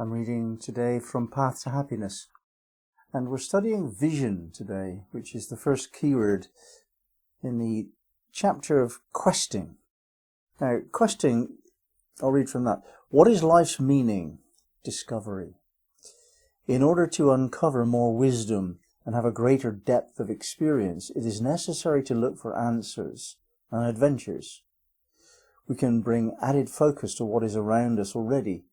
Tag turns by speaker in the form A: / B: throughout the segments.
A: I'm reading today from Path to Happiness, and we're studying vision today, which is the first keyword in the chapter of questing. Now, questing, I'll read from that. What is life's meaning? Discovery. In order to uncover more wisdom and have a greater depth of experience, it is necessary to look for answers and adventures. We can bring added focus to what is around us already,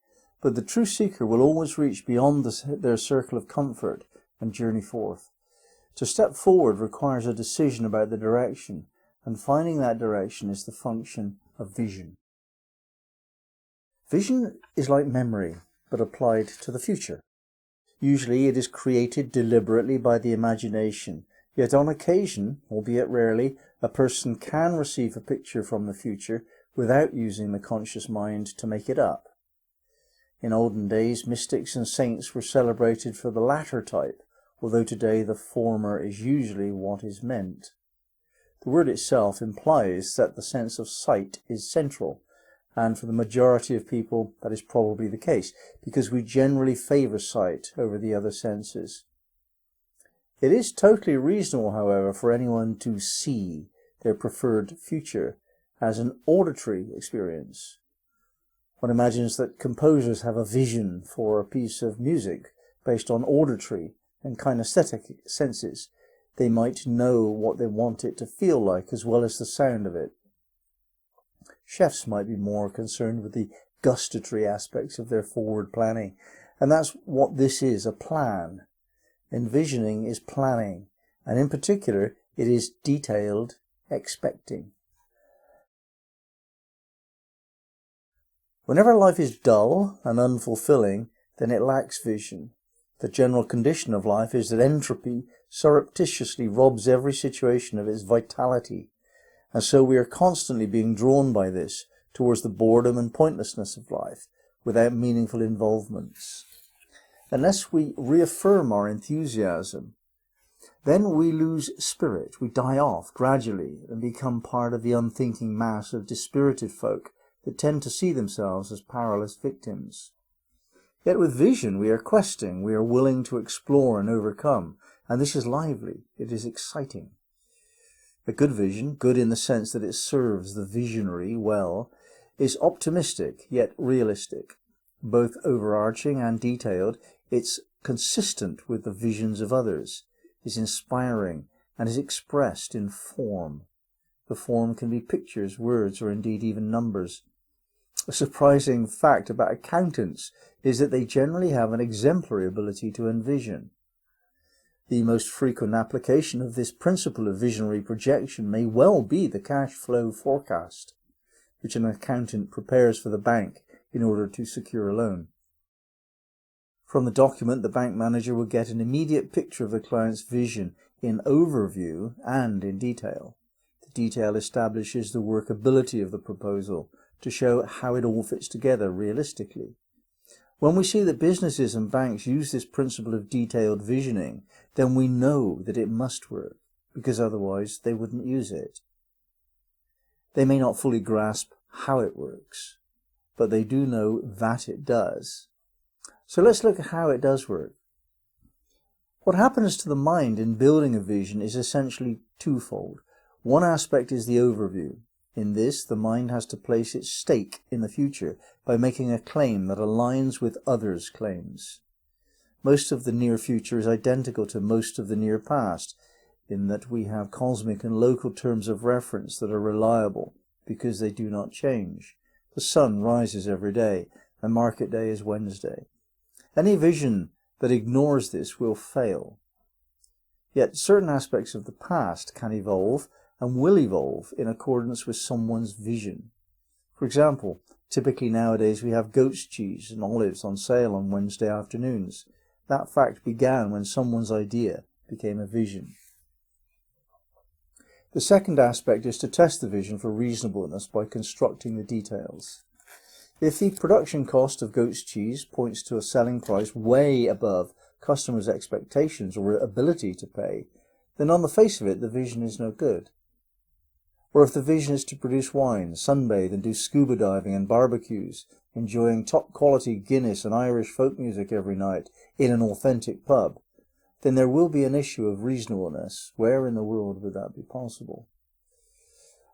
A: but the true seeker will always reach beyond their circle of comfort and journey forth. To step forward requires a decision about the direction, and finding that direction is the function of vision. Vision is like memory, but applied to the future. Usually it is created deliberately by the imagination, yet on occasion, albeit rarely, a person can receive a picture from the future without using the conscious mind to make it up. In olden days, mystics and saints were celebrated for the latter type, although today the former is usually what is meant. The word itself implies that the sense of sight is central, and for the majority of people that is probably the case, because we generally favour sight over the other senses. It is totally reasonable, however, for anyone to see their preferred future as an auditory experience. One imagines that composers have a vision for a piece of music based on auditory and kinaesthetic senses. They might know what they want it to feel like as well as the sound of it. Chefs might be more concerned with the gustatory aspects of their forward planning, and that's what this is, a plan. Envisioning is planning, and in particular it is detailed expecting. Whenever life is dull and unfulfilling, then it lacks vision. The general condition of life is that entropy surreptitiously robs every situation of its vitality, and so we are constantly being drawn by this towards the boredom and pointlessness of life, without meaningful involvements. Unless we reaffirm our enthusiasm, then we lose spirit, we die off gradually and become part of the unthinking mass of dispirited folk that tend to see themselves as powerless victims. Yet with vision we are questing, we are willing to explore and overcome, and this is lively, it is exciting. A good vision, good in the sense that it serves the visionary well, is optimistic yet realistic. Both overarching and detailed, it's consistent with the visions of others, is inspiring, and is expressed in form. The form can be pictures, words, or indeed even numbers. A surprising fact about accountants is that they generally have an exemplary ability to envision. The most frequent application of this principle of visionary projection may well be the cash flow forecast, which an accountant prepares for the bank in order to secure a loan. From the document, the bank manager will get an immediate picture of the client's vision in overview and in detail. The detail establishes the workability of the proposal to show how it all fits together realistically. When we see that businesses and banks use this principle of detailed visioning, then we know that it must work, because otherwise they wouldn't use it. They may not fully grasp how it works, but they do know that it does. So let's look at how it does work. What happens to the mind in building a vision is essentially twofold. One aspect is the overview. In this, the mind has to place its stake in the future by making a claim that aligns with others' claims. Most of the near future is identical to most of the near past, in that we have cosmic and local terms of reference that are reliable because they do not change. The sun rises every day, and market day is Wednesday. Any vision that ignores this will fail. Yet certain aspects of the past can evolve and will evolve in accordance with someone's vision. For example, typically nowadays we have goat's cheese and olives on sale on Wednesday afternoons. That fact began when someone's idea became a vision. The second aspect is to test the vision for reasonableness by constructing the details. If the production cost of goat's cheese points to a selling price way above customers' expectations or ability to pay, then on the face of it the vision is no good. Or if the vision is to produce wine, sunbathe and do scuba diving and barbecues, enjoying top quality Guinness and Irish folk music every night in an authentic pub, then there will be an issue of reasonableness. Where in the world would that be possible?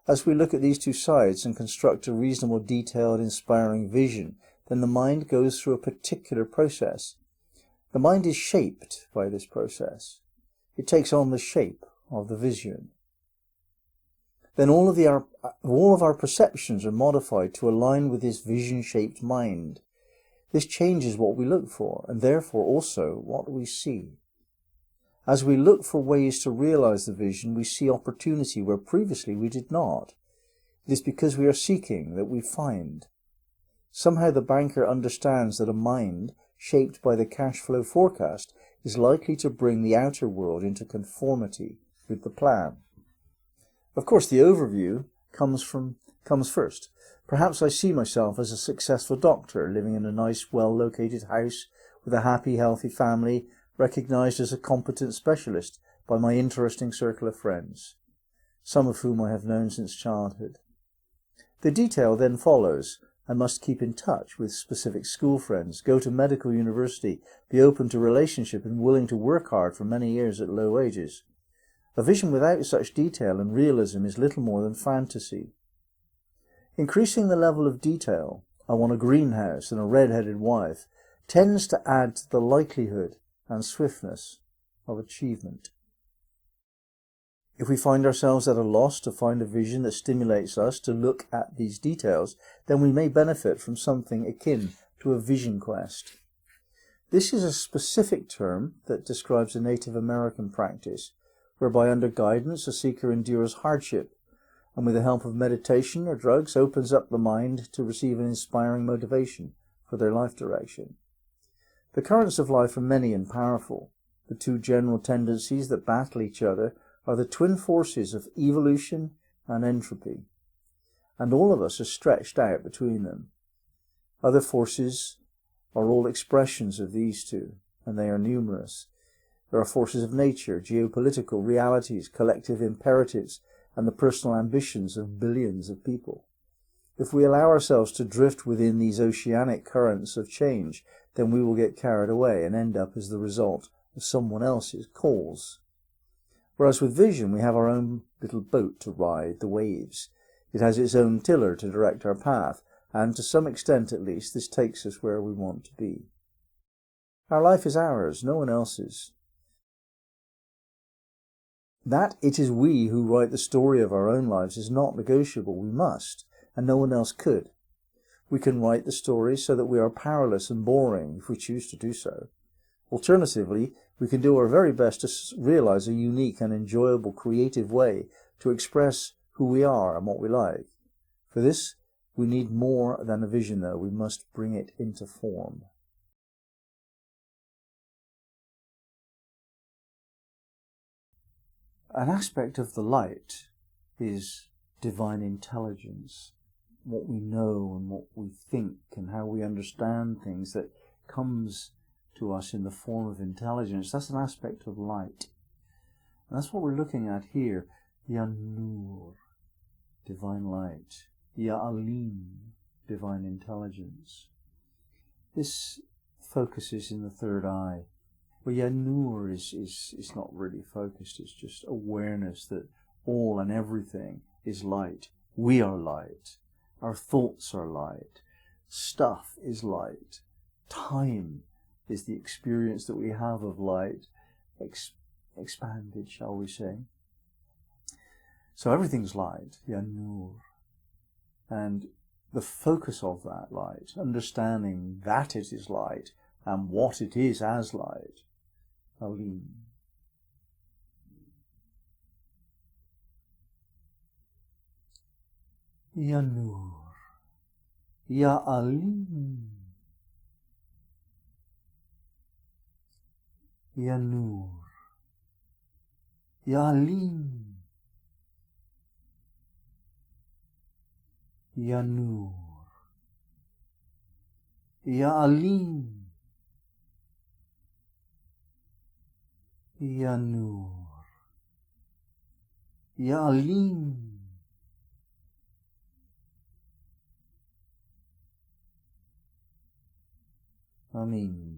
A: As we look at these two sides and construct a reasonable, detailed, inspiring vision, then the mind goes through a particular process. The mind is shaped by this process. It takes on the shape of the vision. Then all of our perceptions are modified to align with this vision-shaped mind. This changes what we look for, and therefore also what we see. As we look for ways to realize the vision, we see opportunity where previously we did not. It is because we are seeking that we find. Somehow the banker understands that a mind shaped by the cash flow forecast is likely to bring the outer world into conformity with the plan. Of course, the overview comes first. Perhaps I see myself as a successful doctor living in a nice, well-located house with a happy, healthy family, recognized as a competent specialist by my interesting circle of friends, some of whom I have known since childhood. The detail then follows. I must keep in touch with specific school friends, go to medical university, be open to relationship and willing to work hard for many years at low wages. A vision without such detail and realism is little more than fantasy. Increasing the level of detail, I want a greenhouse and a red-headed wife, tends to add to the likelihood and swiftness of achievement. If we find ourselves at a loss to find a vision that stimulates us to look at these details, then we may benefit from something akin to a vision quest. This is a specific term that describes a Native American practice, whereby under guidance a seeker endures hardship, and with the help of meditation or drugs opens up the mind to receive an inspiring motivation for their life direction. The currents of life are many and powerful. The two general tendencies that battle each other are the twin forces of evolution and entropy, and all of us are stretched out between them. Other forces are all expressions of these two, and they are numerous. There are forces of nature, geopolitical realities, collective imperatives, and the personal ambitions of billions of people. If we allow ourselves to drift within these oceanic currents of change, then we will get carried away and end up as the result of someone else's cause. Whereas with vision, we have our own little boat to ride the waves. It has its own tiller to direct our path, and to some extent at least, this takes us where we want to be. Our life is ours, no one else's. That it is we who write the story of our own lives is not negotiable. We must, and no one else could. We can write the story so that we are powerless and boring if we choose to do so. Alternatively, we can do our very best to realize a unique and enjoyable creative way to express who we are and what we like. For this, we need more than a vision, though. We must bring it into form. An aspect of the light is divine intelligence, what we know and what we think and how we understand things that comes to us in the form of intelligence. That's an aspect of light. And that's what we're looking at here. Ya Nur, divine light. Ya Alim, divine intelligence. This focuses in the third eye. Well, Ya Nur is not really focused. It's just awareness that all and everything is light. We are light. Our thoughts are light. Stuff is light. Time is the experience that we have of light, expanded, shall we say. So everything's light, Ya Nur. And the focus of that light, understanding that it is light and what it is as light, Alim. Ya Nur, Ya Alim. Ya Nur, Ya Alim, Ya Nur, Ya Alim, Ya Nur, Ya Alim, Amen.